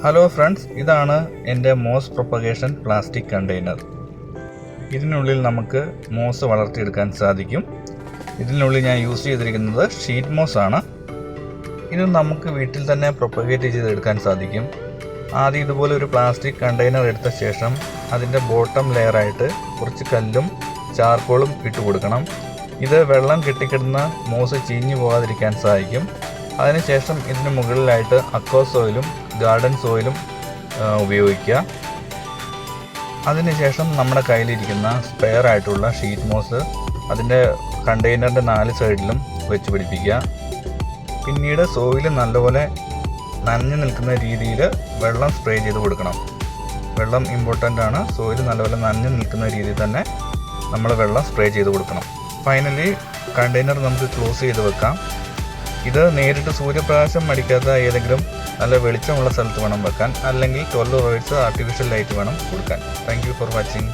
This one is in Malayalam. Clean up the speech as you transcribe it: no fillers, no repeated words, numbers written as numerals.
ഹലോ ഫ്രണ്ട്സ്, ഇതാണ് എൻ്റെ മോസ് പ്രൊപ്പഗേഷൻ പ്ലാസ്റ്റിക് കണ്ടെയ്നർ. ഇതിനുള്ളിൽ നമുക്ക് മോസ് വളർത്തിയെടുക്കാൻ സാധിക്കും. ഇതിനുള്ളിൽ ഞാൻ യൂസ് ചെയ്തിരിക്കുന്നത് ഷീറ്റ് മോസ് ആണ്. ഇത് നമുക്ക് വീട്ടിൽ തന്നെ പ്രൊപ്പഗേറ്റ് ചെയ്തെടുക്കാൻ സാധിക്കും. ആദ്യം ഇതുപോലെ ഒരു പ്ലാസ്റ്റിക് കണ്ടെയ്നർ എടുത്ത ശേഷം അതിൻ്റെ ബോട്ടം ലെയറായിട്ട് കുറച്ച് കല്ലും ചാർക്കോളും ഇട്ട് കൊടുക്കണം. ഇത് വെള്ളം കെട്ടിക്കിടുന്ന മോസ് ചീഞ്ഞു പോകാതിരിക്കാൻ സഹായിക്കും. അതിനുശേഷം ഇതിന് മുകളിലായിട്ട് അക്വാ സോയിലും ഗാർഡൻ സോയിലും ഉപയോഗിക്കുക. അതിനുശേഷം നമ്മുടെ കയ്യിലിരിക്കുന്ന സ്പെയർ ആയിട്ടുള്ള ഷീറ്റ് മോസ് അതിൻ്റെ കണ്ടെയ്നറിൻ്റെ 4 സൈഡിലും വെച്ച് പിടിപ്പിക്കുക. പിന്നീട് സോയിൽ നല്ലപോലെ നനഞ്ഞു നിൽക്കുന്ന രീതിയിൽ വെള്ളം സ്പ്രേ ചെയ്ത് കൊടുക്കണം. വെള്ളം ഇമ്പോർട്ടൻ്റ് ആണ്. സോയിൽ നല്ലപോലെ നനഞ്ഞു നിൽക്കുന്ന രീതിയിൽ തന്നെ നമ്മൾ വെള്ളം സ്പ്രേ ചെയ്ത് കൊടുക്കണം. ഫൈനലി കണ്ടെയ്നർ നമുക്ക് ക്ലോസ് ചെയ്ത് വെക്കാം. ഇത് നേരിട്ട് സൂര്യപ്രകാശം അടിക്കാത്ത ഏതെങ്കിലും നല്ല വെളിച്ചമുള്ള സ്ഥലത്ത് വേണം വെക്കാൻ, അല്ലെങ്കിൽ 12 hours ആർട്ടിഫിഷ്യൽ ലൈറ്റ് വേണം കൊടുക്കാൻ. Thank you for watching.